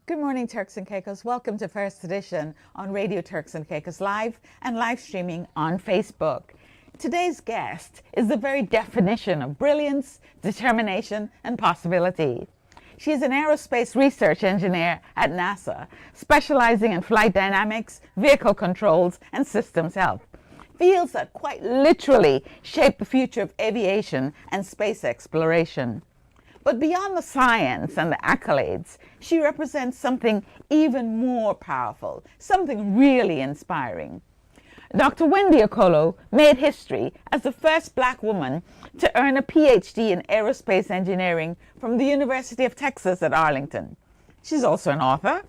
Good morning, Turks and Caicos. Welcome to First Edition on Radio Turks and Caicos Live and live streaming on Facebook. Today's guest is the very definition of brilliance, determination, and possibility. She is an aerospace research engineer at NASA, specializing in flight dynamics, vehicle controls, and systems health. Fields that quite literally shape the future of aviation and space exploration. But beyond the science and the accolades, she represents something even more powerful, something really inspiring. Dr. Wendy Okolo made history as the first Black woman to earn a PhD in aerospace engineering from the University of Texas at Arlington. She's also an author,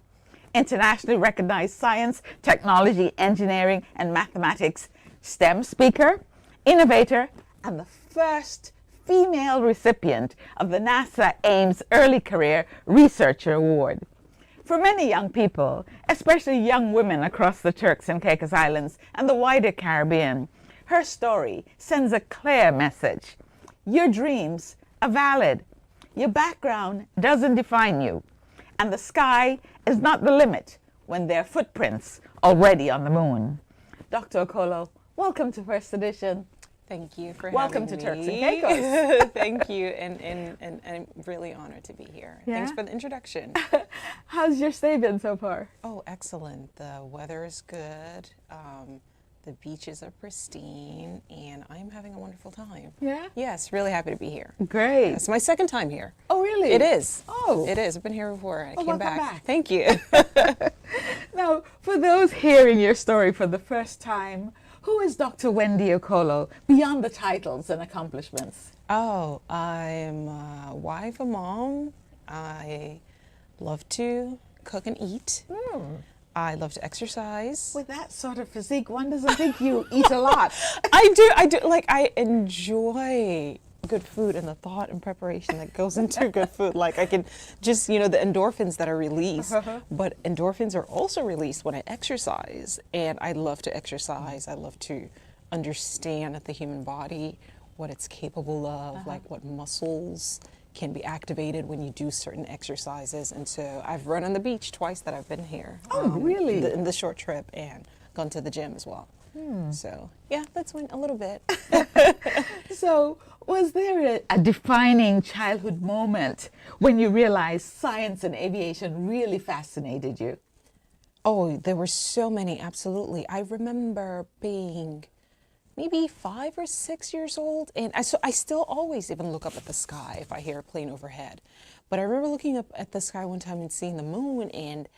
internationally recognized science, technology, engineering, and mathematics STEM speaker, innovator, and the first female recipient of the NASA Ames Early Career Researcher Award. For many young people, especially young women across the Turks and Caicos Islands and the wider Caribbean, her story sends a clear message. Your dreams are valid. Your background doesn't define you. And the sky is not the limit when there are footprints already on the moon. Dr. Okolo, welcome to First Edition. Thank you for Welcome having to me. Turks and Caicos. Thank you, and I'm really honored to be here. Yeah? Thanks for the introduction. How's your stay been so far? Oh, excellent. The weather is good. The beaches are pristine, and I'm having a wonderful time. Yeah? Yes, really happy to be here. Great. It's my second time here. Oh, really? It is. Oh. It is. I've been here before. I came welcome back. back. Thank you. Now, for those hearing your story for the first time, who is Dr. Wendy Okolo beyond the titles and accomplishments? Oh, I'm a wife, a mom. I love to cook and eat. I love to exercise. With that sort of physique, one doesn't think you eat a lot. I do. Like, I enjoy good food and the thought and preparation that goes into good food. Like, I can just, the endorphins that are released, but endorphins are also released when I exercise. And I love to exercise. I love to understand the human body, what it's capable of, like what muscles can be activated when you do certain exercises. And so I've run on the beach twice that I've been here. Oh, really? In the short trip, and gone to the gym as well. So yeah, that's a little bit. So, was there a defining childhood moment when you realized science and aviation really fascinated you? Oh, there were so many, absolutely. I remember being maybe 5 or 6 years old, and I still always even look up at the sky if I hear a plane overhead. But I remember looking up at the sky one time and seeing the moon and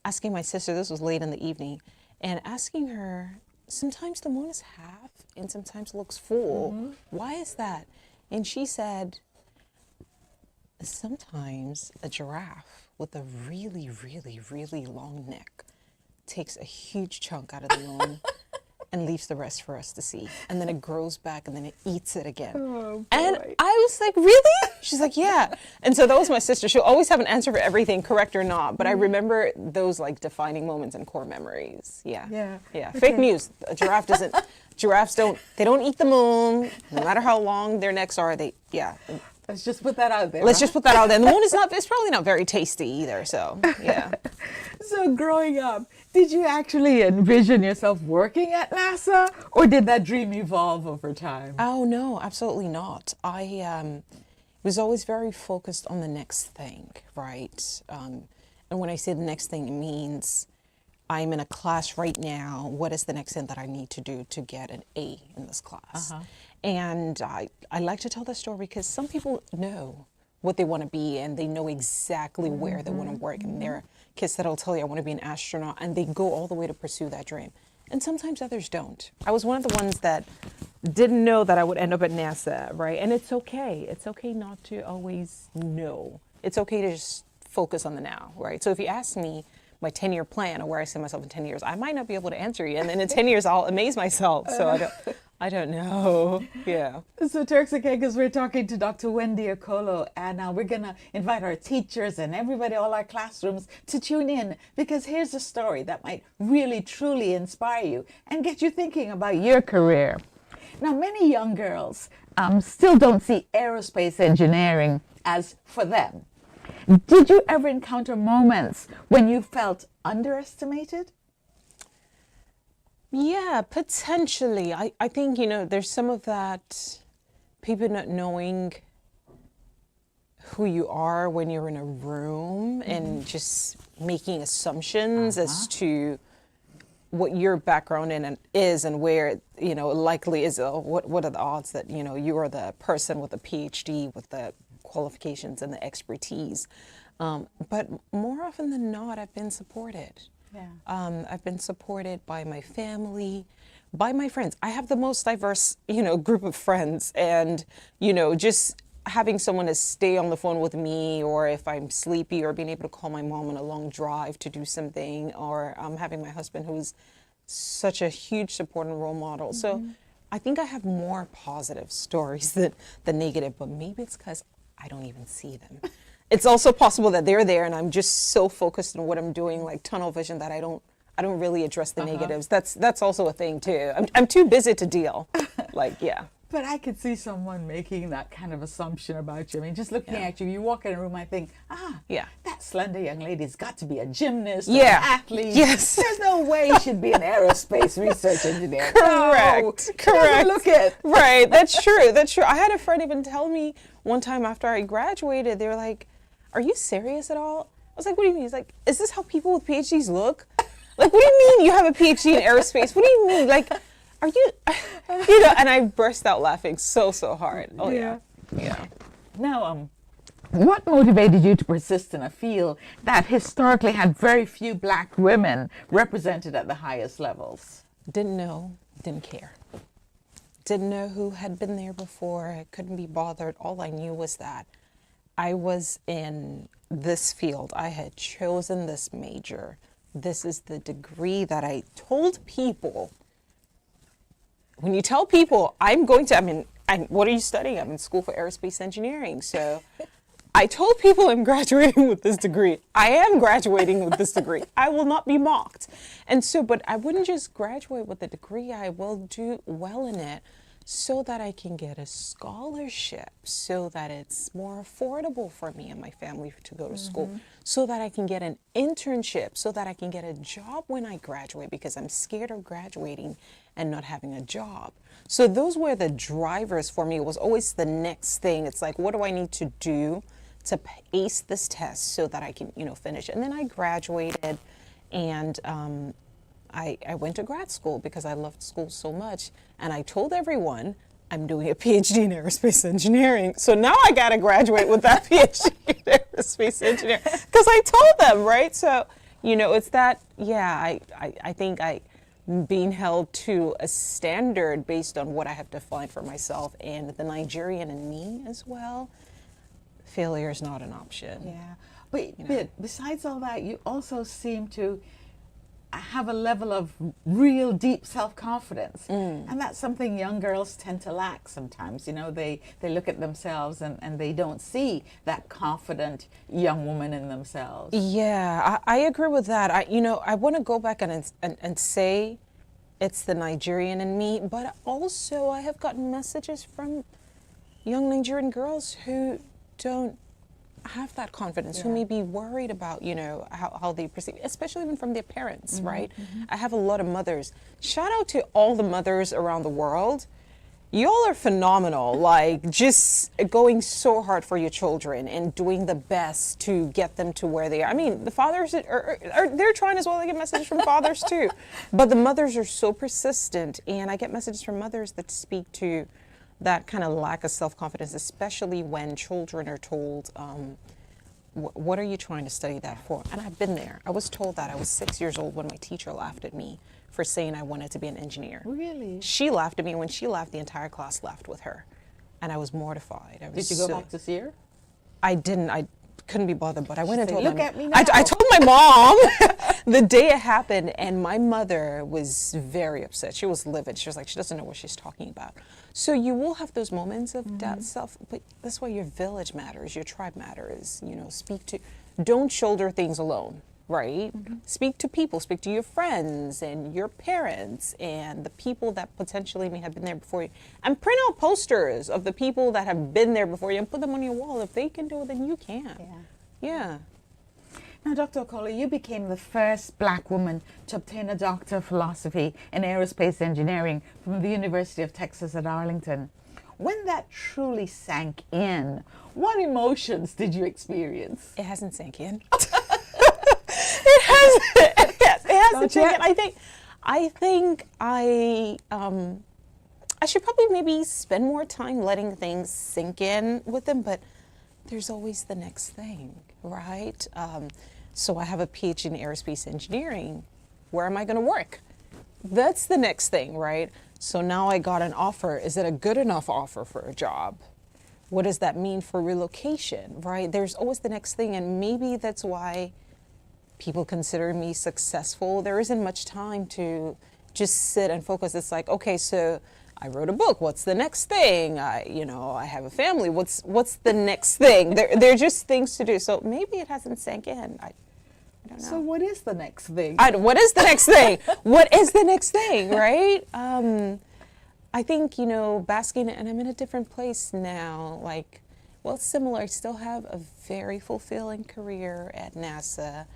asking my sister, this was late in the evening, and asking her, sometimes the moon is half and sometimes looks full. Why is that? And she said, sometimes a giraffe with a really, really, really long neck takes a huge chunk out of the moon and leaves the rest for us to see. And then it grows back and then it eats it again. Oh, boy. And I was like, really? She's like, yeah. And so that was my sister. She'll always have an answer for everything, correct or not. But I remember those like defining moments and core memories. Yeah. Yeah. Yeah. Okay. Fake news. A giraffe doesn't, giraffes don't eat the moon. No matter how long their necks are, yeah. Let's just put that out there. Let's just put that out there. And the moon it's probably not very tasty either. So, yeah. So growing up, did you actually envision yourself working at NASA, or did that dream evolve over time? Oh, no, absolutely not. I was always very focused on the next thing, right? And when I say the next thing, it means I'm in a class right now. What is the next thing that I need to do to get an A in this class? And I like to tell the story because some people know what they want to be and they know exactly where they want to work. And there are kids that'll tell you, I want to be an astronaut, and they go all the way to pursue that dream. And sometimes others don't. I was one of the ones that didn't know that I would end up at NASA, right? And it's okay. It's okay not to always know. It's okay to just focus on the now, right? So if you ask me my 10-year plan or where I see myself in 10 years, I might not be able to answer you. And then in 10 years, I'll amaze myself. So I don't know. Yeah. So Turks and Caicos, we're talking to Dr. Wendy Okolo, and we're going to invite our teachers and everybody, all our classrooms, to tune in, because here's a story that might really, truly inspire you and get you thinking about your career. Now, many young girls still don't see aerospace engineering as for them. Did you ever encounter moments when you felt underestimated? Yeah, potentially. I think, there's some of that, people not knowing who you are when you're in a room and just making assumptions as to what your background is and where, likely is, what are the odds that, you are the person with a PhD with the qualifications and the expertise. But more often than not, I've been supported. Yeah. I've been supported by my family, by my friends. I have the most diverse, group of friends, and, just having someone to stay on the phone with me, or if I'm sleepy, or being able to call my mom on a long drive to do something, or having my husband, who's such a huge support and role model. So I think I have more positive stories than the negative, but maybe it's because I don't even see them. It's also possible that they're there and I'm just so focused on what I'm doing, like tunnel vision, that I don't really address the negatives. That's also a thing too. I'm too busy to deal. Yeah. But I could see someone making that kind of assumption about you. I mean, just looking at you, you walk in a room, I think, that slender young lady's got to be a gymnast, or an athlete. Yes. There's no way she'd be an aerospace research engineer. Correct. No, Correct. Look at. Right. That's true. That's true. I had a friend even tell me one time after I graduated, they were like, "Are you serious at all?" I was like, "What do you mean?" He's like, "Is this how people with PhDs look?" Like, what do you mean you have a PhD in aerospace? What do you mean? Like, are you, and I burst out laughing so hard. Oh, yeah. Now, what motivated you to persist in a field that historically had very few black women represented at the highest levels? Didn't know, didn't care. Didn't know who had been there before. I couldn't be bothered. All I knew was that I was in this field. I had chosen this major. This is the degree that I told people. When you tell people, what are you studying? I'm in school for aerospace engineering. So I told people I'm graduating with this degree. I am graduating with this degree. I will not be mocked. And so, but I wouldn't just graduate with a degree. I will do well in it so that I can get a scholarship, so that it's more affordable for me and my family to go to school, so that I can get an internship, so that I can get a job when I graduate, because I'm scared of graduating and not having a job. So those were the drivers for me. It was always the next thing. It's like, what do I need to do to ace this test so that I can, finish? And then I graduated, and I went to grad school because I loved school so much. And I told everyone I'm doing a PhD in aerospace engineering. So now I got to graduate with that PhD in aerospace engineering, because I told them, right? So, it's that, I think being held to a standard based on what I have defined for myself, and the Nigerian in me as well. Failure is not an option. Yeah, but besides all that, you also seem to have a level of real deep self-confidence, and that's something young girls tend to lack sometimes. They look at themselves and they don't see that confident young woman in themselves. Yeah, I agree with that. I want to go back and say it's the Nigerian in me, but also I have gotten messages from young Nigerian girls who don't have that confidence, who may be worried about, how they perceive, especially even from their parents, right? I have a lot of mothers. Shout out to all the mothers around the world. Y'all are phenomenal, like just going so hard for your children and doing the best to get them to where they are. I mean, the fathers they're trying as well. I get messages from fathers too, but the mothers are so persistent, and I get messages from mothers that speak to that kind of lack of self-confidence, especially when children are told, what are you trying to study that for? And I've been there. I was told that. I was 6 years old when my teacher laughed at me for saying I wanted to be an engineer. Really? She laughed at me. When she laughed, the entire class laughed with her. And I was mortified. Did you go back to see her? I didn't. I couldn't be bothered, but I went and told Look at me now. I told my mom the day it happened, and my mother was very upset. She was livid. She was like, she doesn't know what she's talking about. So you will have those moments of that self, but that's why your village matters, your tribe matters. Don't shoulder things alone, right? Speak to people, speak to your friends and your parents and the people that potentially may have been there before you, and print out posters of the people that have been there before you and put them on your wall. If they can do it, then you can. Yeah. Now, Dr. Okolo, you became the first Black woman to obtain a Doctor of Philosophy in Aerospace Engineering from the University of Texas at Arlington. When that truly sank in, what emotions did you experience? It hasn't sank in. It hasn't sank in. I think I should probably maybe spend more time letting things sink in with them, but there's always the next thing, right? So I have a PhD in aerospace engineering. Where am I going to work? That's the next thing, right? So now I got an offer. Is it a good enough offer for a job? What does that mean for relocation, right? There's always the next thing, and maybe that's why people consider me successful. There isn't much time to just sit and focus. It's like, okay, so I wrote a book. What's the next thing? I have a family. What's the next thing? There are just things to do. So maybe it hasn't sank in. I don't know. So what is the next thing? What is the next thing? What is the next thing, right? I think, basking, and I'm in a different place now. Similar. I still have a very fulfilling career at NASA.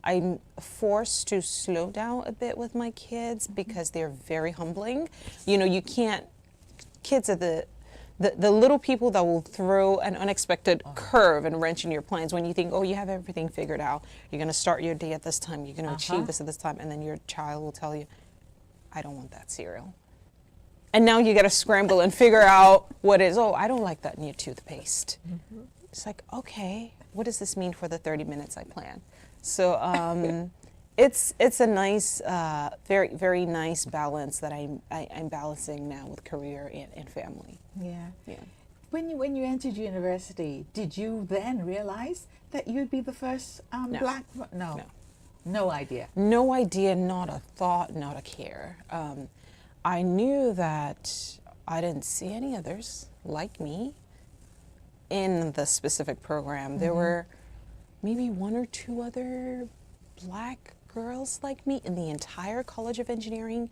I'm forced to slow down a bit with my kids because they're very humbling. You can't, kids are the little people that will throw an unexpected curve and wrench in your plans when you think, oh, you have everything figured out. You're going to start your day at this time. You're going to achieve this at this time. And then your child will tell you, I don't want that cereal. And now you got to scramble and figure out what is, oh, I don't like that new toothpaste. Mm-hmm. It's like, okay, what does this mean for the 30 minutes I plan? So it's a nice, very, very nice balance that I'm balancing now with career and family. Yeah. Yeah. When you entered university, did you then realize that you'd be the first Black? No. No idea. No idea, not a thought, not a care. I knew that I didn't see any others like me in the specific program. There were maybe one or two other Black girls like me in the entire College of Engineering,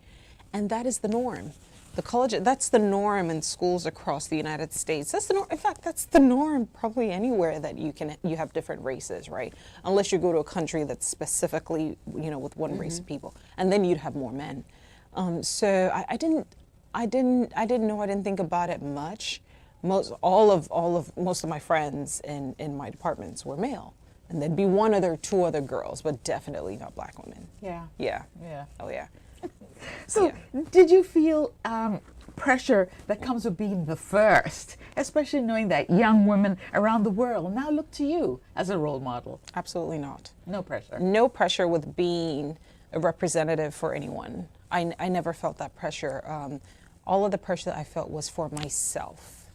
and that is the norm. That's the norm in schools across the United States. That's the norm. In fact, that's the norm probably anywhere that you have different races, right? Unless you go to a country that's specifically, with one race of people, and then you'd have more men. So I didn't know. I didn't think about it much. Most of my friends in my departments were male, and there'd be two other girls, but definitely not Black women. Yeah. Yeah. Yeah. Oh yeah. So, did you feel pressure that comes with being the first, especially knowing that young women around the world now look to you as a role model? Absolutely not. No pressure. No pressure with being a representative for anyone. I never felt that pressure. All of the pressure that I felt was for myself,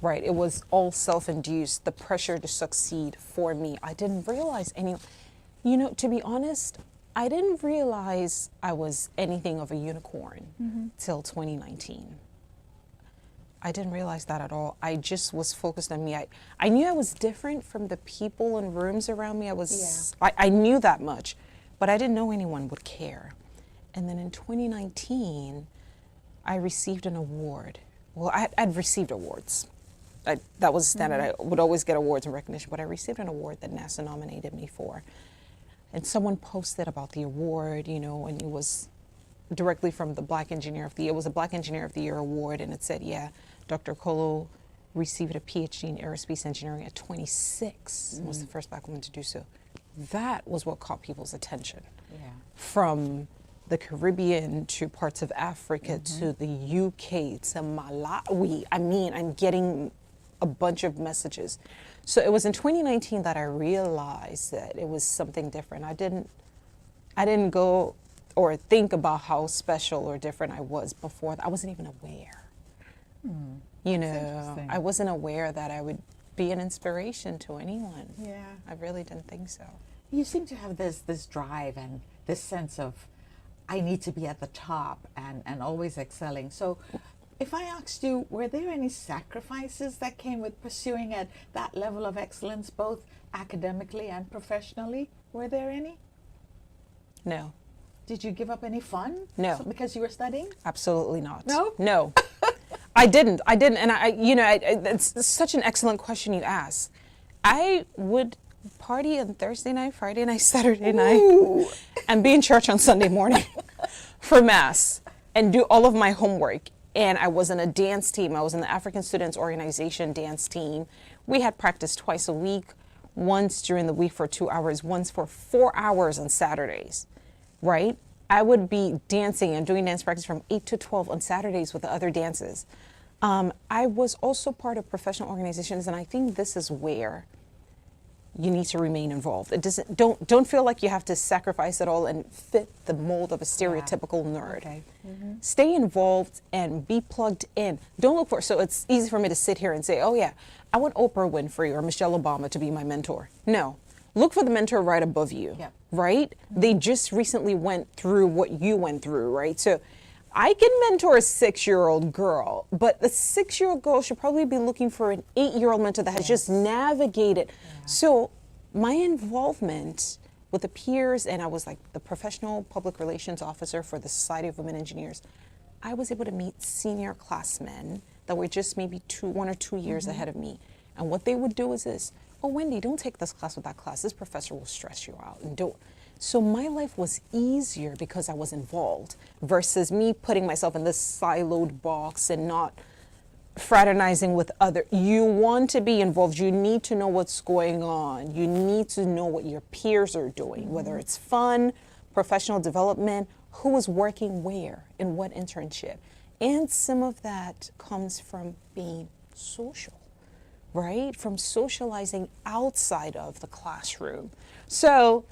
right? It was all self-induced, the pressure to succeed for me. I didn't realize to be honest, I didn't realize I was anything of a unicorn till 2019. I didn't realize that at all. I just was focused on me. I knew I was different from the people in rooms around me. I knew that much, but I didn't know anyone would care. And then in 2019, I received an award. Well, I'd received awards. That was standard. I would always get awards and recognition, but I received an award that NASA nominated me for. And someone posted about the award, and it was directly from the Black Engineer of the Year. It was a Black Engineer of the Year award, and it said, Dr. Okolo received a PhD in aerospace engineering at 26, and was the first Black woman to do so. That was what caught people's attention. Yeah. From the Caribbean to parts of Africa to the UK to Malawi. I'm getting a bunch of messages. So it was in 2019 that I realized that it was something different. I didn't go or think about how special or different I was before. I wasn't even aware. I wasn't aware that I would be an inspiration to anyone. Yeah. I really didn't think so. You seem to have this drive and this sense of, I need to be at the top and always excelling. So if I asked you, were there any sacrifices that came with pursuing at that level of excellence, both academically and professionally? Were there any? No. Did you give up any fun? No. Because you were studying? Absolutely not. No? No. I didn't. And it's such an excellent question you ask. I would party on Thursday night, Friday night, Saturday night, and be in church on Sunday morning for mass and do all of my homework. And I was in a dance team. I was in the African Students Organization dance team. We had practice twice a week, once during the week for 2 hours, once for 4 hours on Saturdays, right? I would be dancing and doing dance practice from 8 to 12 on Saturdays with the other dances. I was also part of professional organizations, and I think this is where you need to remain involved. It doesn't, don't feel like you have to sacrifice it all and fit the mold of a stereotypical nerd. Okay. Stay involved and be plugged in. Don't look for, so it's easy for me to sit here and say, oh yeah, I want Oprah Winfrey or Michelle Obama to be my mentor. No, look for the mentor right above you, right? They just recently went through what you went through, right? So I can mentor a 6-year-old girl, but the 6-year-old girl should probably be looking for an 8-year-old mentor that has just navigated. So my involvement with the peers, and I was like the professional public relations officer for the Society of Women Engineers, I was able to meet senior classmen that were just maybe 1 or 2 years ahead of me. And what they would do is this, oh, Wendy, don't take this class with that class. This professor will stress you out. And don't. So my life was easier because I was involved versus me putting myself in this siloed box and not fraternizing with other. You want to be involved. You need to know what's going on. You need to know what your peers are doing, whether it's fun, professional development, who is working where, in what internship. And some of that comes from being social, right? From socializing outside of the classroom. So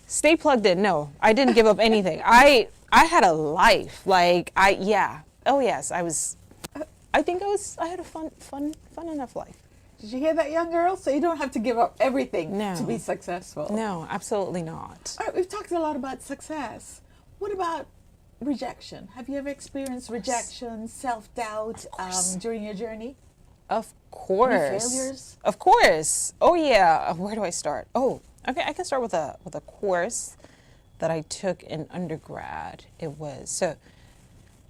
stay plugged in. No, I didn't give up anything. I had a life. Like I had a fun enough life. Did you hear that, young girl? So you don't have to give up everything to be successful. No, absolutely not. All right, we've talked a lot about success. What about rejection? Have you ever experienced rejection, self-doubt during your journey? Of course. Any failures? Of course. Oh yeah. Where do I start? Oh, okay. I can start with a course that I took in undergrad. It was so.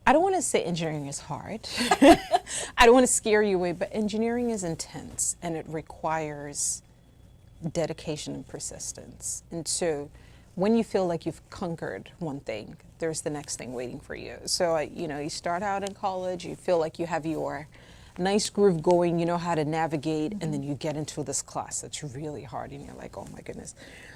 I don't want to say engineering is hard. I don't want to scare you away, but engineering is intense and it requires dedication and persistence. And so when you feel like you've conquered one thing, there's the next thing waiting for you. So, you start out in college, you feel like you have your nice groove going, you know how to navigate, and then you get into this class that's really hard and you're like, oh my goodness.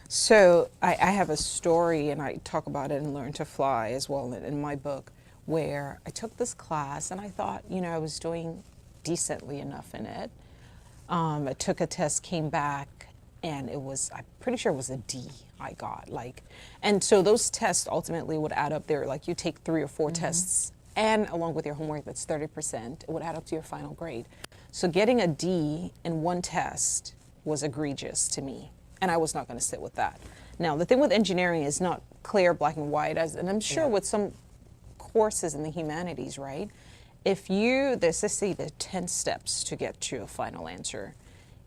So I have a story, and I talk about it in Learn to Fly as well in my book, where I took this class and I thought, I was doing decently enough in it. I took a test, came back, and I'm pretty sure it was a D I got. And so those tests ultimately would add up there. Like you take 3 or 4 tests, and along with your homework, that's 30%, it would add up to your final grade. So getting a D in one test was egregious to me, and I was not going to sit with that. Now, the thing with engineering is not clear, black and white, and I'm sure with some courses in the humanities, right? There's the 10 steps to get to a final answer.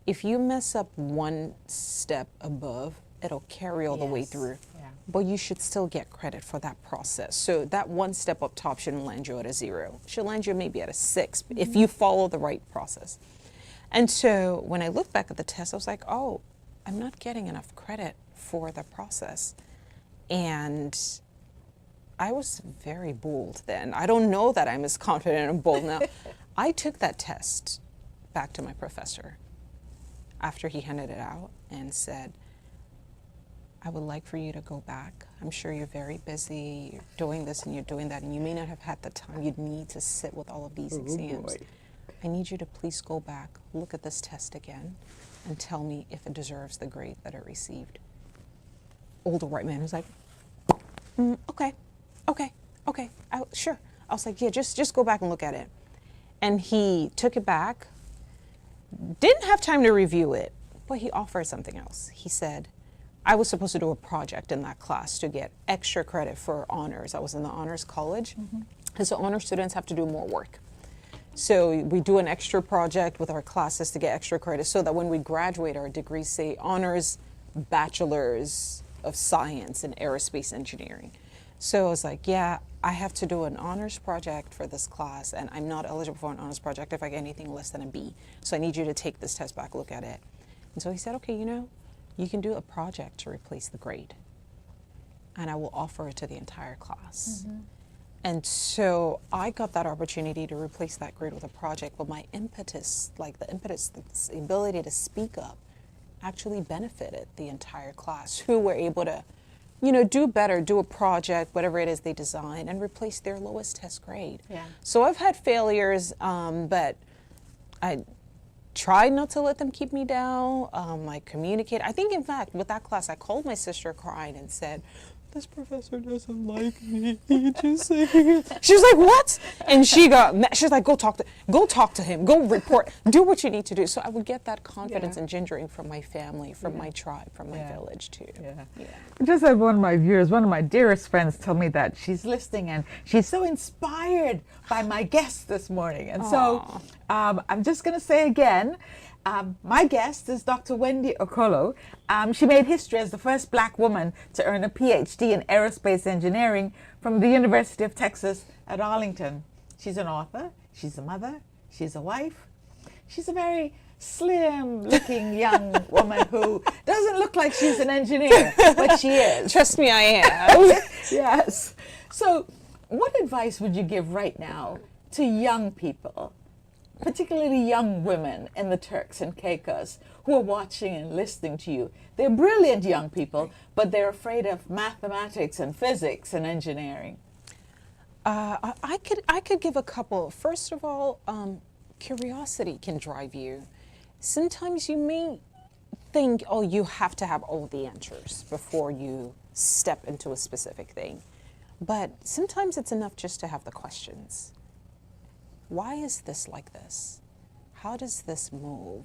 If you mess up one step above, it'll carry all the way through. Yeah. But you should still get credit for that process. So that one step up top shouldn't land you at a 0. It should land you maybe at a 6 if you follow the right process. And so when I look back at the test, I was like, oh, I'm not getting enough credit for the process. And I was very bold then. I don't know that I'm as confident and bold now. I took that test back to my professor after he handed it out and said, I would like for you to go back. I'm sure you're very busy, you're doing this and you're doing that, and you may not have had the time you'd need to sit with all of these exams. Boy. I need you to please go back, look at this test again, and tell me if it deserves the grade that it received. Older white man was like, okay. Sure. I was like, yeah, just go back and look at it. And he took it back, didn't have time to review it, but he offered something else. He said, I was supposed to do a project in that class to get extra credit for honors. I was in the honors college, and so honor students have to do more work. So we do an extra project with our classes to get extra credit so that when we graduate, our degrees say honors bachelors of science in aerospace engineering. So I was like, yeah, I have to do an honors project for this class, and I'm not eligible for an honors project if I get anything less than a B. So I need you to take this test back, look at it. And so he said, okay, you can do a project to replace the grade. And I will offer it to the entire class. And so I got that opportunity to replace that grade with a project, but my impetus, the ability to speak up, actually benefited the entire class, who were able to, do better, do a project, whatever it is they design, and replace their lowest test grade. Yeah. So I've had failures, but I tried not to let them keep me down. I communicate. I think, in fact, with that class, I called my sister crying and said, "This professor doesn't like me. He just said." She was like, "What?" And she got mad. She's like, go talk to him. Go report. Do what you need to do. So I would get that confidence and gingering from my family, from my tribe, from my village too. Yeah. I just had one of my viewers, one of my dearest friends, tell me that she's listening and she's so inspired by my guest this morning. And so I'm just going to say again, my guest is Dr. Wendy Okolo. She made history as the first Black woman to earn a PhD in aerospace engineering from the University of Texas at Arlington. She's an author, she's a mother, she's a wife. She's a very slim-looking young woman who doesn't look like she's an engineer, but she is. Trust me, I am. Yes. So what advice would you give right now to young people, particularly young women in the Turks and Caicos who are watching and listening to you? They're brilliant young people, but they're afraid of mathematics and physics and engineering. I could give a couple. First of all, curiosity can drive you. Sometimes you may think, oh, you have to have all the answers before you step into a specific thing. But sometimes it's enough just to have the questions. Why is this like this? How does this move?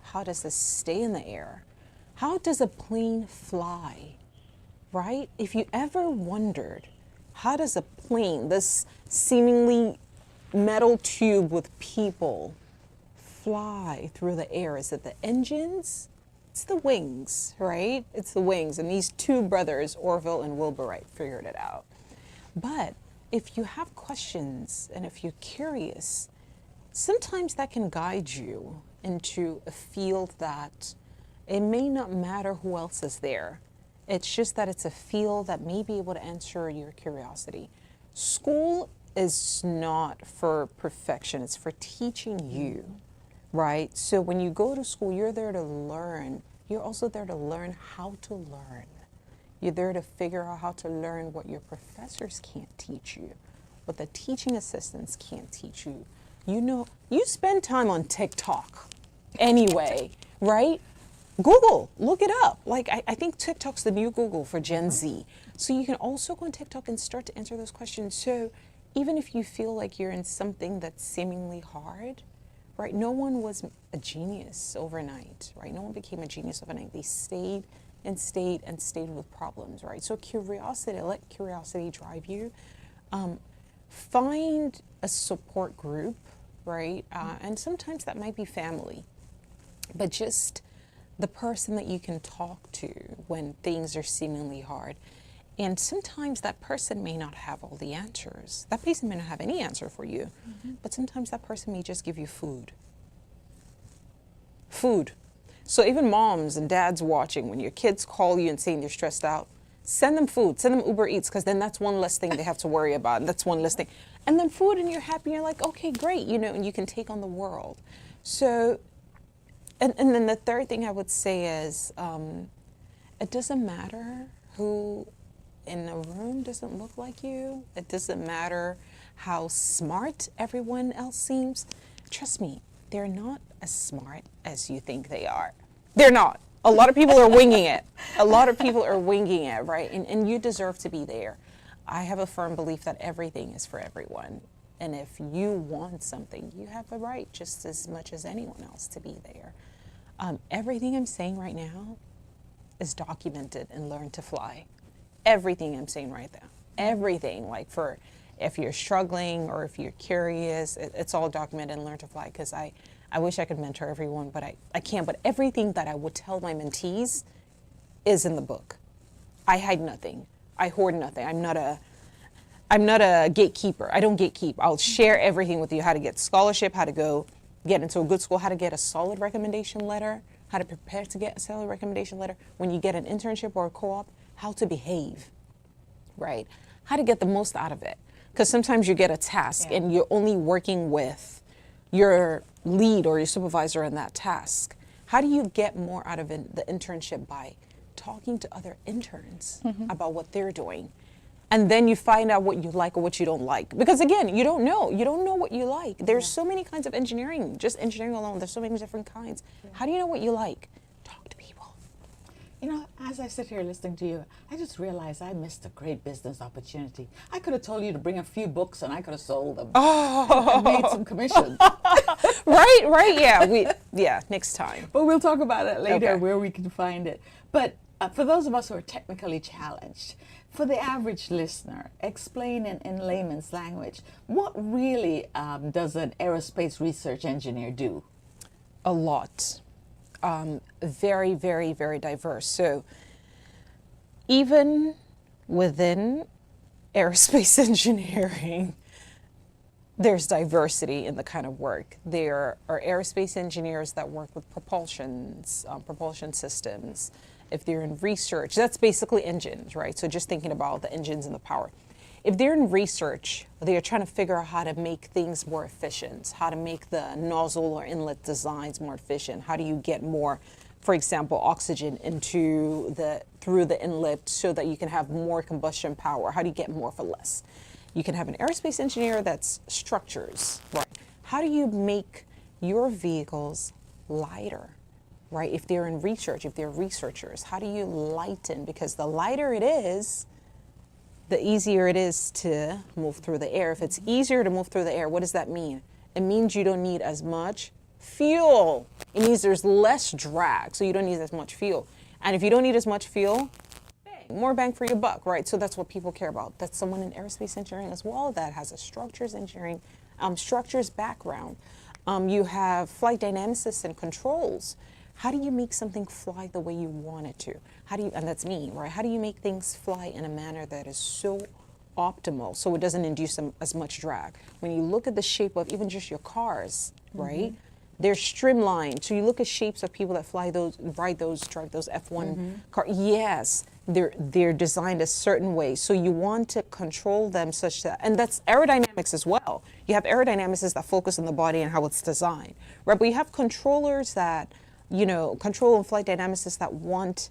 How does this stay in the air? How does a plane fly? Right? If you ever wondered, how does a plane, this seemingly metal tube with people, fly through the air? Is it the engines? It's the wings, right? It's the wings. And these two brothers, Orville and Wilbur Wright, figured it out. But if you have questions and if you're curious, sometimes that can guide you into a field that it may not matter who else is there. It's just that it's a field that may be able to answer your curiosity. School is not for perfection, it's for teaching you, right? So when you go to school, you're there to learn. You're also there to learn how to learn. You're there to figure out how to learn what your professors can't teach you, what the teaching assistants can't teach you. You spend time on TikTok anyway, right? Google, look it up. Like, I think TikTok's the new Google for Gen Z. So you can also go on TikTok and start to answer those questions. So even if you feel like you're in something that's seemingly hard, right? No one was a genius overnight, right? No one became a genius overnight. They stayed and stayed and stayed with problems, right? So curiosity, let curiosity drive you. Find a support group, right? And sometimes that might be family, but just the person that you can talk to when things are seemingly hard. And sometimes that person may not have all the answers. That person may not have any answer for you, but sometimes that person may just give you food. Food. So even moms and dads watching, when your kids call you and saying they're stressed out, send them food, send them Uber Eats, because then that's one less thing they have to worry about. That's one less thing. And then food, and you're happy, you're like, okay, great, and you can take on the world. So, and then the third thing I would say is, it doesn't matter who in a room doesn't look like you. It doesn't matter how smart everyone else seems. Trust me, they're not as smart as you think they are. They're not. A lot of people are winging it. A lot of people are winging it, right? And you deserve to be there. I have a firm belief that everything is for everyone. And if you want something, you have a right just as much as anyone else to be there. Everything I'm saying right now is documented in Learn to Fly. Everything I'm saying right now. Everything, like for if you're struggling or if you're curious, it's all documented in Learn to Fly, because I wish I could mentor everyone, but I can't. But everything that I would tell my mentees is in the book. I hide nothing. I hoard nothing. I'm not a gatekeeper. I don't gatekeep. I'll share everything with you: how to get scholarship, how to go get into a good school, how to get a solid recommendation letter, how to prepare to get a salary recommendation letter, when you get an internship or a co-op, how to behave, right? How to get the most out of it. Because sometimes you get a task and you're only working with your lead or your supervisor in that task. How do you get more out of the internship? By talking to other interns about what they're doing. And then you find out what you like or what you don't like. Because again, you don't know what you like. There's so many kinds of engineering, just engineering alone, there's so many different kinds. How do you know what you like? Talk to people. You know, as I sit here listening to you, I just realized I missed a great business opportunity. I could have told you to bring a few books and I could have sold them. And made some commission. Right, yeah, next time. But we'll talk about it later, Okay. where we can find it. But for those of us who are technically challenged, for the average listener, explain in layman's language, what really does an aerospace research engineer do? A lot. Very, very, very diverse. So even within aerospace engineering, there's diversity in the kind of work. There are aerospace engineers that work with propulsion systems. If they're in research, that's basically engines, right? So just thinking about the engines and the power. If they're in research, they are trying to figure out how to make things more efficient, how to make the nozzle or inlet designs more efficient. How do you get more, for example, oxygen through the inlet so that you can have more combustion power? How do you get more for less? You can have an aerospace engineer that's structures, right? How do you make your vehicles lighter, right? If they're in research, if they're researchers, how do you lighten? Because the lighter it is, the easier it is to move through the air. If it's easier to move through the air, what does that mean? It means you don't need as much fuel. It means there's less drag, so you don't need as much fuel. And if you don't need as much fuel, more bang for your buck, right? So that's what people care about. That's someone in aerospace engineering as well that has a structures engineering, structures background. You have flight dynamicists and controls. How do you make something fly the way you want it to? And that's me, right? How do you make things fly in a manner that is so optimal so it doesn't induce as much drag? When you look at the shape of even just your cars, right? They're streamlined. So you look at shapes of people that drive those F1 car. Yes, they're designed a certain way. So you want to control them such that, and that's aerodynamics as well. You have aerodynamicists that focus on the body and how it's designed, right? But you have controllers that, control and flight dynamicists that want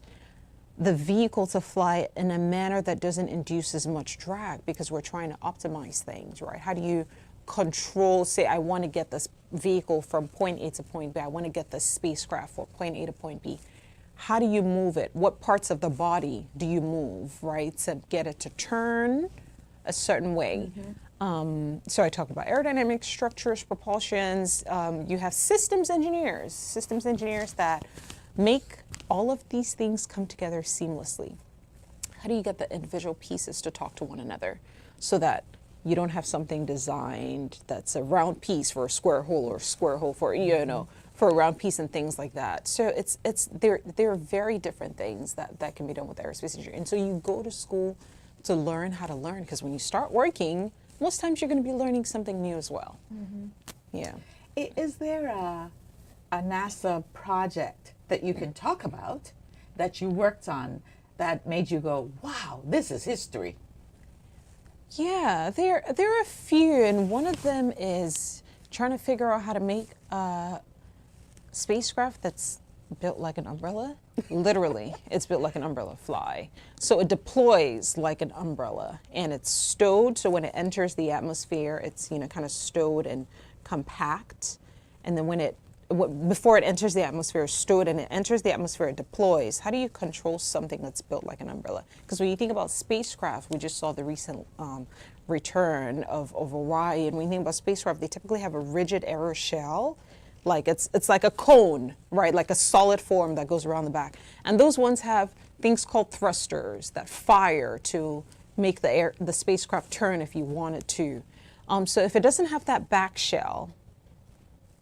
the vehicle to fly in a manner that doesn't induce as much drag because we're trying to optimize things, right? How do you control, say, I want to get this vehicle from point A to point B. I want to get this spacecraft from point A to point B. How do you move it? What parts of the body do you move, right, to get it to turn a certain way? So I talk about aerodynamic structures, propulsions. You have systems engineers that make all of these things come together seamlessly. How do you get the individual pieces to talk to one another so that you don't have something designed that's a round piece for a square hole or a square hole for, for a round piece and things like that. So there are very different things that can be done with aerospace engineering. And so you go to school to learn how to learn, because when you start working, most times you're going to be learning something new as well. Yeah. Is there a NASA project that you can talk about that you worked on that made you go, wow, this is history? Yeah, there are a few, and one of them is trying to figure out how to make a spacecraft that's built like an umbrella. Literally, it's built like an umbrella fly. So it deploys like an umbrella, and it's stowed, so when it enters the atmosphere, it's kind of stowed and compact, and then before it enters the atmosphere, it's stowed, and it enters the atmosphere, it deploys. How do you control something that's built like an umbrella? Because when you think about spacecraft, we just saw the recent return of Orion. When you think about spacecraft, they typically have a rigid aero shell. Like it's like a cone, right? Like a solid form that goes around the back. And those ones have things called thrusters that fire to make the spacecraft turn if you want it to. So if it doesn't have that back shell,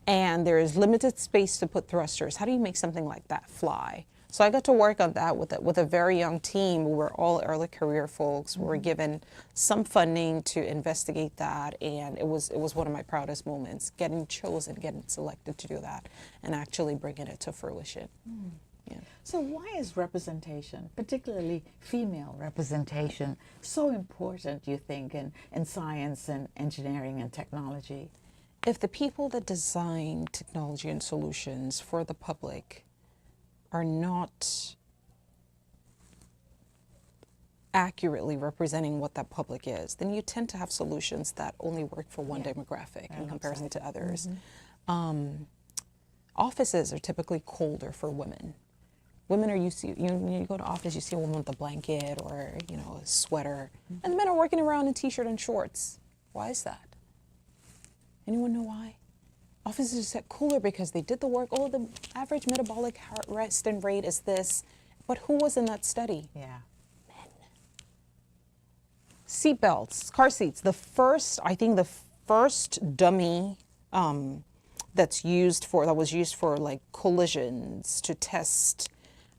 and there is limited space to put thrusters, how do you make something like that fly? So I got to work on that with a very young team. We were all early career folks. We were given some funding to investigate that, and it was one of my proudest moments, getting chosen, getting selected to do that, and actually bringing it to fruition. Yeah. So why is representation, particularly female representation, so important, you think, in science and engineering and technology? If the people that design technology and solutions for the public are not accurately representing what that public is, then you tend to have solutions that only work for one demographic in comparison to others. Offices are typically colder for women. Women are used to, when you go to office, you see a woman with a blanket or, a sweater, and the men are working around in t-shirt and shorts. Why is that? Anyone know why? Offices are set cooler because they did the work. Oh, the average metabolic heart rate is this. But who was in that study? Yeah. Men. Seatbelts, car seats. The first dummy that was used for like collisions to test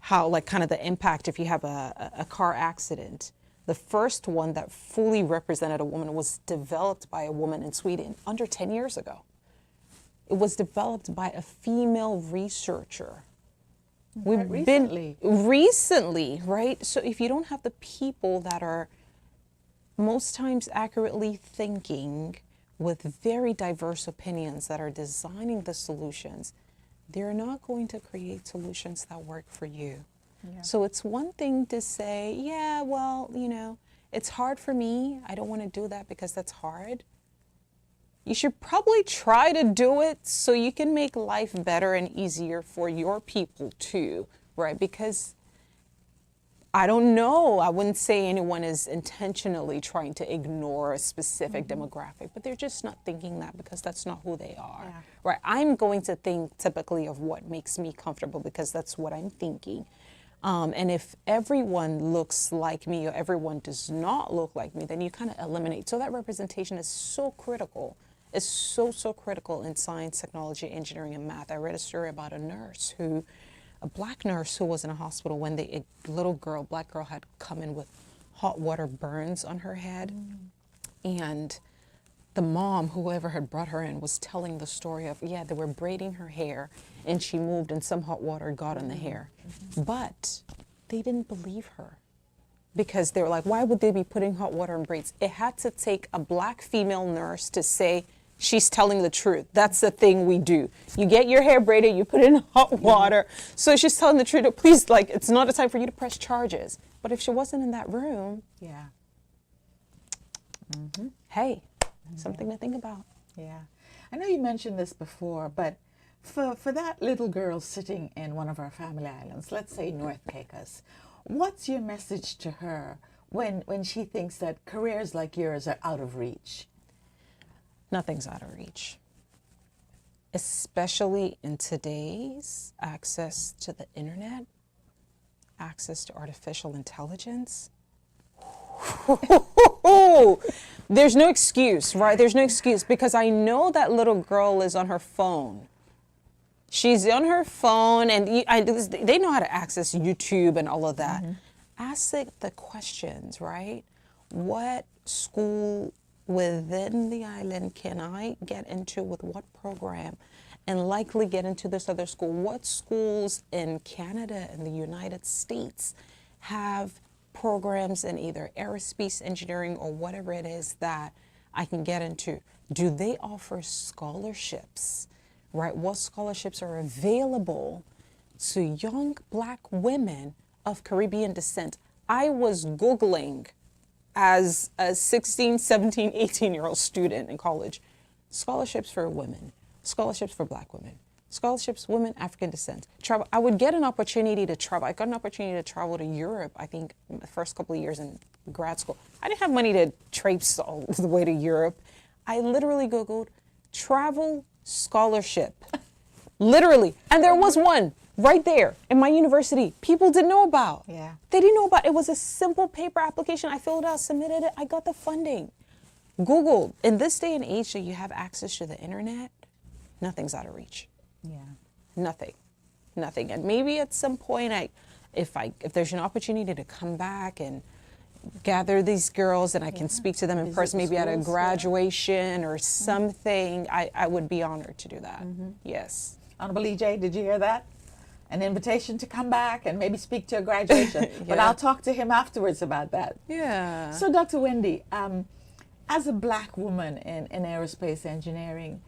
how, like, kind of the impact if you have a car accident. The first one that fully represented a woman was developed by a woman in Sweden under 10 years ago. It was developed by a female researcher. Recently, right? So if you don't have the people that are most times accurately thinking with very diverse opinions that are designing the solutions, they're not going to create solutions that work for you. Yeah. So it's one thing to say, yeah, well, it's hard for me. I don't want to do that because that's hard. You should probably try to do it so you can make life better and easier for your people too, right? Because I don't know, I wouldn't say anyone is intentionally trying to ignore a specific demographic, but they're just not thinking that because that's not who they are, right? I'm going to think typically of what makes me comfortable because that's what I'm thinking. And if everyone looks like me or everyone does not look like me, then you kind of eliminate. So that representation is so critical. It's so critical in science, technology, engineering, and math. I read a story about a black nurse who was in a hospital when a black girl had come in with hot water burns on her head. And the mom, whoever had brought her in, was telling the story of, they were braiding her hair and she moved and some hot water got on the hair. But they didn't believe her because they were like, why would they be putting hot water in braids? It had to take a black female nurse to say, she's telling the truth. That's the thing we do. You get your hair braided, you put it in hot water. So she's telling the truth. Please, it's not a time for you to press charges. But if she wasn't in that room, hey, something to think about. Yeah. I know you mentioned this before, but for that little girl sitting in one of our family islands, let's say North Caicos, what's your message to her when she thinks that careers like yours are out of reach? Nothing's out of reach, especially in today's access to the internet, access to artificial intelligence. There's no excuse, right? There's no excuse because I know that little girl is on her phone. She's on her phone and they know how to access YouTube and all of that. Ask the questions, right? What school within the island can I get into with what program and likely get into this other school? What schools in Canada and the United States have programs in either aerospace engineering or whatever it is that I can get into? Do they offer scholarships, right? What scholarships are available to young black women of Caribbean descent? I was Googling as a 16, 17, 18-year-old student in college, scholarships for women, scholarships for black women, scholarships women African descent. Travel. I would get an opportunity to travel. I got an opportunity to travel to Europe, I think, the first couple of years in grad school. I didn't have money to traipse all the way to Europe. I literally Googled travel scholarship, literally. And there was one right there in my university. People didn't know about. Yeah. They didn't know about. It was a simple paper application. I filled it out, submitted it. I got the funding. Google. In this day and age that you have access to the internet, nothing's out of reach. Yeah. Nothing. nothing. And maybe at some point, if there's an opportunity to come back and gather these girls and I can speak to them in person, maybe at a graduation or something, I would be honored to do that. Yes. Honorable EJ, did you hear that? An invitation to come back and maybe speak to a graduation. But I'll talk to him afterwards about that. Yeah. So Dr. Wendy, as a black woman in aerospace engineering,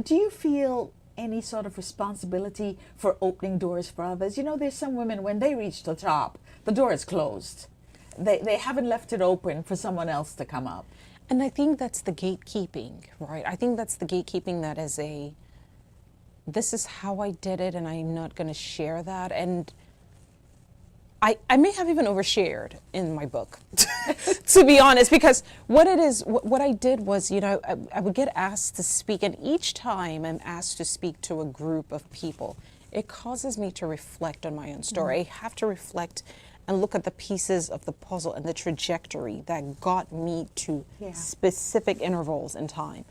do you feel any sort of responsibility for opening doors for others? You know, there's some women, when they reach the top, the door is closed. They haven't left it open for someone else to come up. And I think that's the gatekeeping, right? I think that's the gatekeeping that is this is how I did it and I'm not going to share that. And I may have even overshared in my book, to be honest, because what I did was, you know, I would get asked to speak, and each time I'm asked to speak to a group of people, it causes me to reflect on my own story. I have to reflect and look at the pieces of the puzzle and the trajectory that got me to specific intervals in time.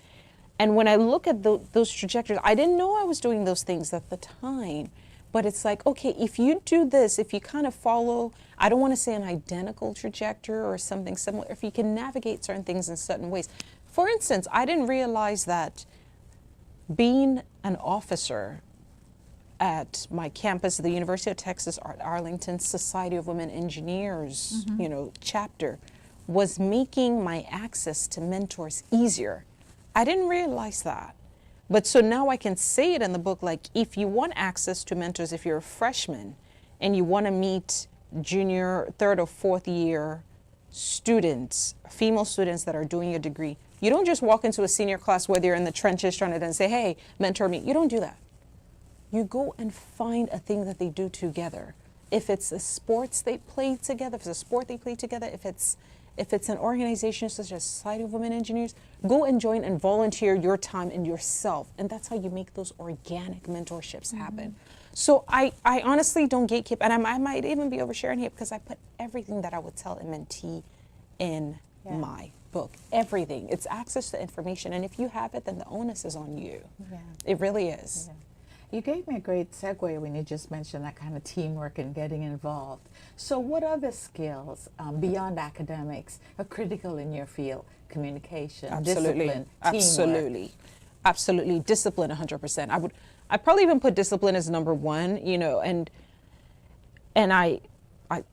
And when I look at those trajectories, I didn't know I was doing those things at the time, but it's like, okay, if you do this, if you kind of follow, I don't want to say an identical trajectory or something similar, if you can navigate certain things in certain ways. For instance, I didn't realize that being an officer at my campus, the University of Texas at Arlington Society of Women Engineers, you know, chapter, was making my access to mentors easier. I didn't realize that. But so now I can say it in the book, like, if you want access to mentors, if you're a freshman and you want to meet junior, third or fourth year students, female students that are doing a degree, you don't just walk into a senior class where they're in the trenches trying to then say, hey, mentor me. You don't do that. You go and find a thing that they do together. If it's a sports they play together, if it's a sport they play together, if it's an organization such as Society of Women Engineers, go and join and volunteer your time and yourself. And that's how you make those organic mentorships happen. So I honestly don't gatekeep, and I might even be oversharing here because I put everything that I would tell a mentee in my book. Everything. It's access to information. And if you have it, then the onus is on you. Yeah. It really is. Yeah. You gave me a great segue when you just mentioned that kind of teamwork and getting involved. So what other skills beyond academics are critical in your field? Communication, discipline, teamwork. Absolutely. Discipline, 100%. I'd probably even put discipline as number one, you know, and I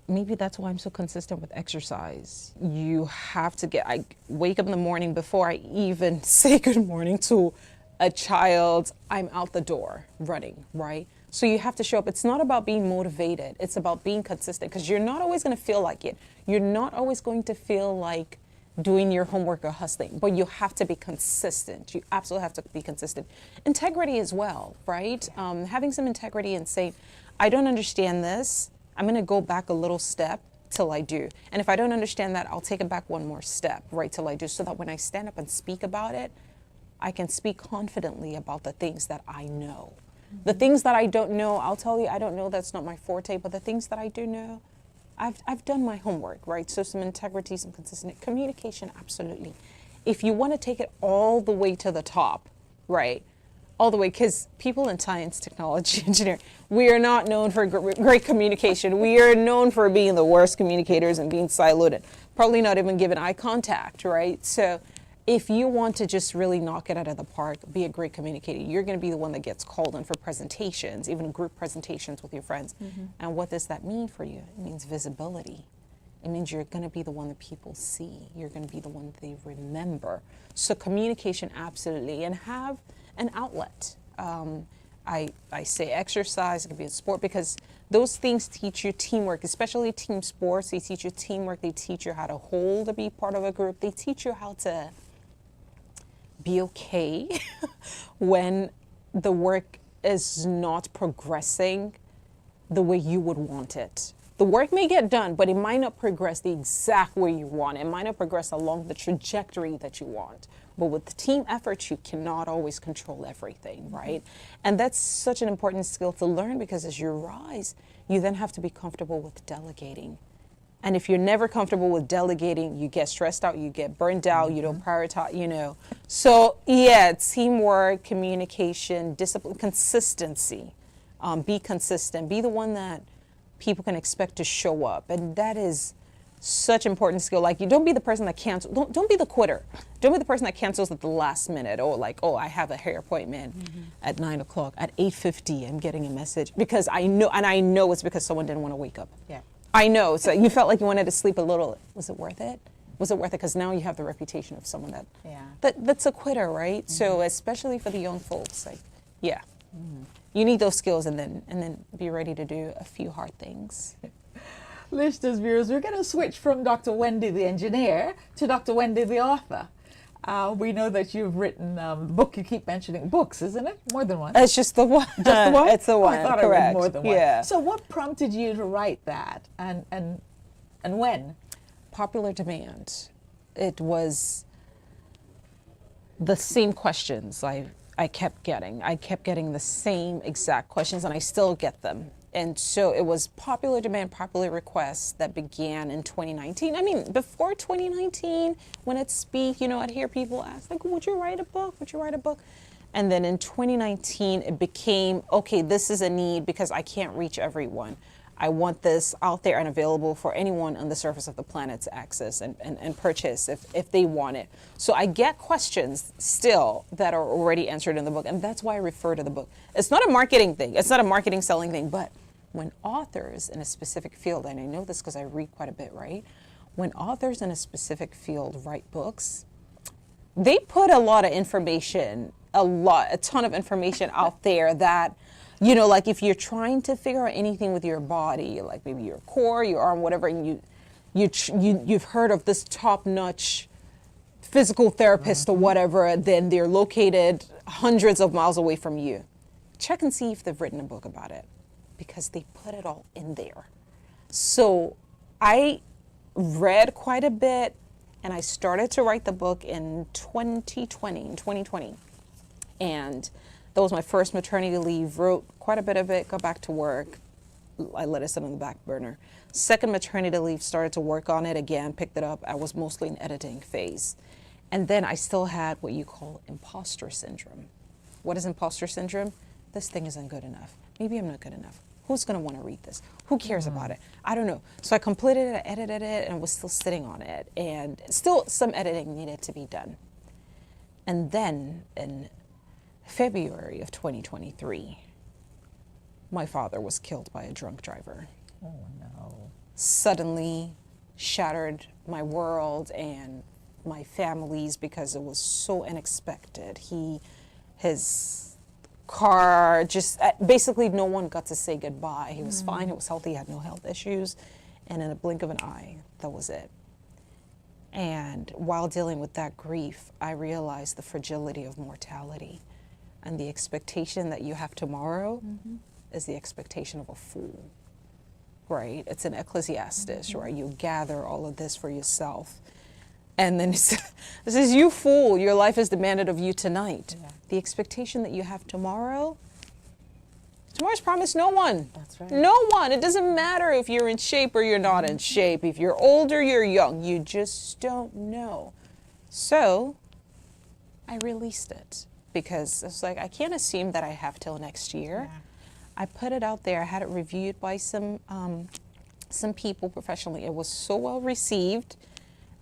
maybe that's why I'm so consistent with exercise. You have to I wake up in the morning before I even say good morning to a child, I'm out the door running, right? So you have to show up. It's not about being motivated. It's about being consistent, because you're not always going to feel like it. You're not always going to feel like doing your homework or hustling, but you have to be consistent. You absolutely have to be consistent. Integrity as well, right? Having some integrity and saying, I don't understand this. I'm going to go back a little step till I do. And if I don't understand that, I'll take it back one more step, right, till I do, so that when I stand up and speak about it, I can speak confidently about the things that I know. The things that I don't know, I'll tell you, I don't know, that's not my forte, but the things that I do know, I've done my homework, right? So some integrity, some consistency, communication, absolutely. If you want to take it all the way to the top, right? All the way, because people in science, technology, engineering, we are not known for great communication. We are known for being the worst communicators and being siloed and probably not even giving eye contact, right? So if you want to just really knock it out of the park, be a great communicator, you're going to be the one that gets called in for presentations, even group presentations with your friends. And what does that mean for you? It means visibility. It means you're going to be the one that people see. You're going to be the one that they remember. So communication, absolutely. And have an outlet. I say exercise, it can be a sport, because those things teach you teamwork, especially team sports. They teach you teamwork. They teach you how to hold to be part of a group. They teach you how to be okay when the work is not progressing the way you would want it. The work may get done, but it might not progress the exact way you want. It might not progress along the trajectory that you want. But with the team efforts, you cannot always control everything, right? And that's such an important skill to learn, because as you rise, you then have to be comfortable with delegating. And if you're never comfortable with delegating, you get stressed out, you get burned out, you don't prioritize, you know. So yeah, teamwork, communication, discipline, consistency. Be consistent. Be the one that people can expect to show up. And that is such important skill. Like, you don't be the person that cancels. Don't be the quitter. Don't be the person that cancels at the last minute. Or like, oh, I have a hair appointment at 9 o'clock. At 8:50, I'm getting a message because I know it's because someone didn't want to wake up. Yeah. I know. So you felt like you wanted to sleep a little. Was it worth it? Was it worth it? Because now you have the reputation of someone that's a quitter, right? So especially for the young folks, like, yeah, you need those skills, and then be ready to do a few hard things. Listeners, viewers, we're going to switch from Dr. Wendy, the engineer, to Dr. Wendy, the author. We know that you've written the book. You keep mentioning books, isn't it? More than one. It's just the one. Just the one? It's the one. I thought Correct. I read more than one. Yeah. So what prompted you to write that, and when? Popular demand. It was the same questions I kept getting. I kept getting the same exact questions, and I still get them. And so it was popular demand, popular requests that began in 2019. I mean, before 2019, when I'd speak, I'd hear people ask, like, would you write a book? Would you write a book? And then in 2019, it became, okay, this is a need because I can't reach everyone. I want this out there and available for anyone on the surface of the planet to access and purchase if they want it. So I get questions still that are already answered in the book, and that's why I refer to the book. It's not a marketing thing. It's not a marketing selling thing, but when authors in a specific field, and I know this because I read quite a bit, right? When authors in a specific field write books, they put a lot of information, a ton of information out there that, like if you're trying to figure out anything with your body, like maybe your core, your arm, whatever, and you've heard of this top-notch physical therapist or whatever, then they're located hundreds of miles away from you. Check and see if they've written a book about it, because they put it all in there. So I read quite a bit, and I started to write the book in 2020. And that was my first maternity leave, wrote quite a bit of it, got back to work. I let it sit on the back burner. Second maternity leave, started to work on it again, picked it up. I was mostly in editing phase. And then I still had what you call imposter syndrome. What is imposter syndrome? This thing isn't good enough. Maybe I'm not good enough. Who's going to want to read this? Who cares about it? I don't know. So I completed it, I edited it, and was still sitting on it. And still some editing needed to be done. And then in February of 2023, my father was killed by a drunk driver. Oh, no. Suddenly shattered my world and my family's because it was so unexpected. His car, just basically no one got to say goodbye. He was fine, he was healthy, he had no health issues, and in a blink of an eye, that was it. And while dealing with that grief, I realized the fragility of mortality, and the expectation that you have tomorrow is the expectation of a fool, right? It's in Ecclesiastes, right? You gather all of this for yourself. And then it says, you fool, your life is demanded of you tonight. Yeah. The expectation that you have tomorrow's promised no one. That's right. No one. It doesn't matter if you're in shape or you're not in shape. If you're old or you're young, you just don't know. So I released it because it's like, I can't assume that I have till next year. Yeah. I put it out there. I had it reviewed by some people professionally. It was so well received.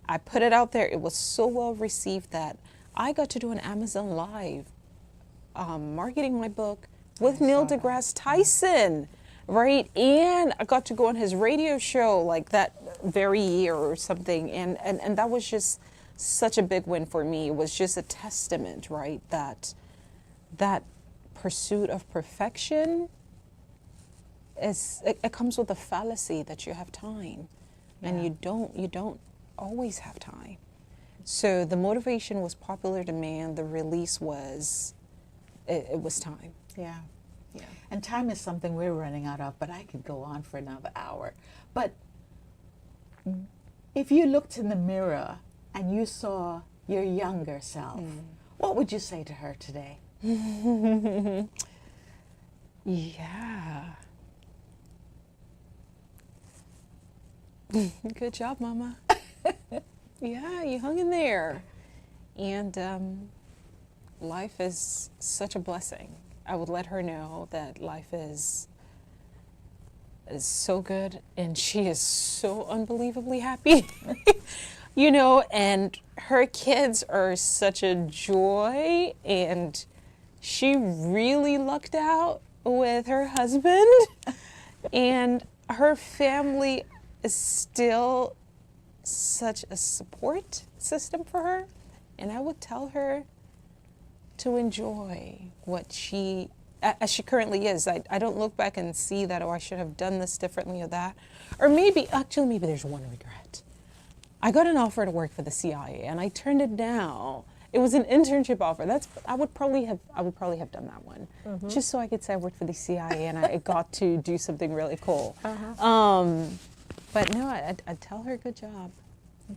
I put it out there. It was so well received that I got to do an Amazon Live marketing my book with Neil deGrasse Tyson, right? And I got to go on his radio show like that very year or something. And that was just such a big win for me. It was just a testament, right? That pursuit of perfection it comes with a fallacy that you have time, and you don't always have time. So the motivation was popular demand. The release was, it was time. Yeah. Yeah. And time is something we're running out of, but I could go on for another hour. But if you looked in the mirror and you saw your younger self, what would you say to her today? Yeah. Good job, Mama. Yeah, you hung in there. And life is such a blessing. I would let her know that life is so good and she is so unbelievably happy. You know, and her kids are such a joy, and she really lucked out with her husband, and her family is still such a support system for her. And I would tell her to enjoy what she, as she currently is. I don't look back and see that, oh, I should have done this differently or that. Or maybe there's one regret. I got an offer to work for the CIA and I turned it down. It was an internship offer. I would probably have done that one, just so I could say I worked for the CIA and I got to do something really cool. But no, I'd tell her good job.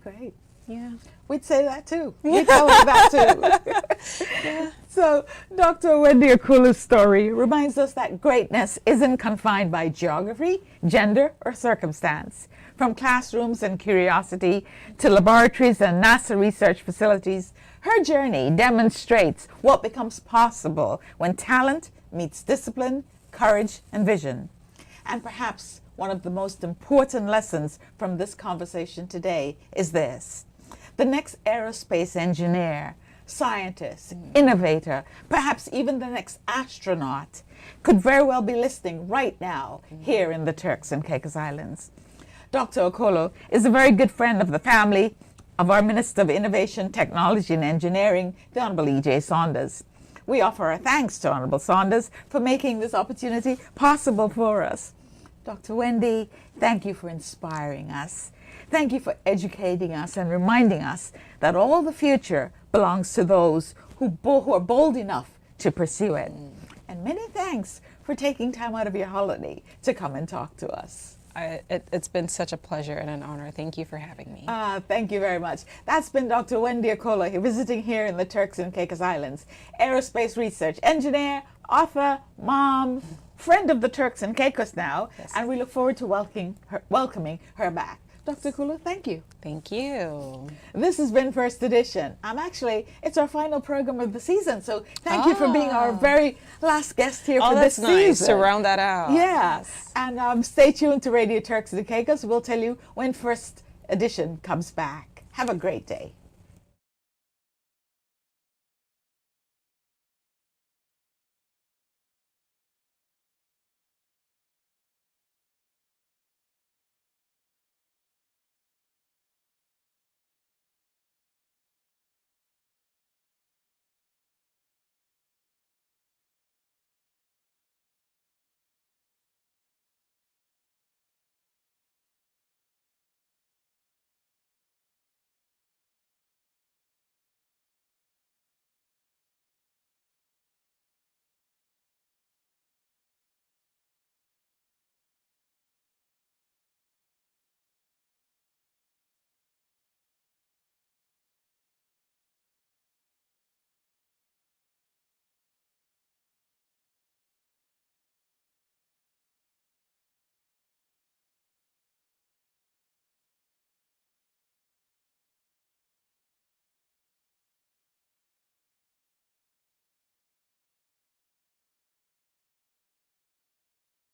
Great. Yeah. We'd say that too. We'd tell her that too. Yeah. So Dr. Wendy Okolo's story reminds us that greatness isn't confined by geography, gender, or circumstance. From classrooms and curiosity to laboratories and NASA research facilities, her journey demonstrates what becomes possible when talent meets discipline, courage, and vision. And perhaps one of the most important lessons from this conversation today is this: the next aerospace engineer, scientist, innovator, perhaps even the next astronaut could very well be listening right now here in the Turks and Caicos Islands. Dr. Okolo is a very good friend of the family of our Minister of Innovation, Technology and Engineering, the Honorable E.J. Saunders. We offer our thanks to Honorable Saunders for making this opportunity possible for us. Dr. Wendy, thank you for inspiring us. Thank you for educating us and reminding us that all the future belongs to those who are bold enough to pursue it. And many thanks for taking time out of your holiday to come and talk to us. It's been such a pleasure and an honor. Thank you for having me. Thank you very much. That's been Dr. Wendy Okolo, visiting here in the Turks and Caicos Islands. Aerospace research engineer, author, mom, friend of the Turks and Caicos now, Yes. and we look forward to welcoming her back. Dr. Okolo, thank you. Thank you. This has been First Edition. It's our final program of the season, so thank you for being our very last guest here for this that's nice season. to round that out. Yeah, Yes. and stay tuned to Radio Turks and Caicos. We'll tell you when First Edition comes back. Have a great day.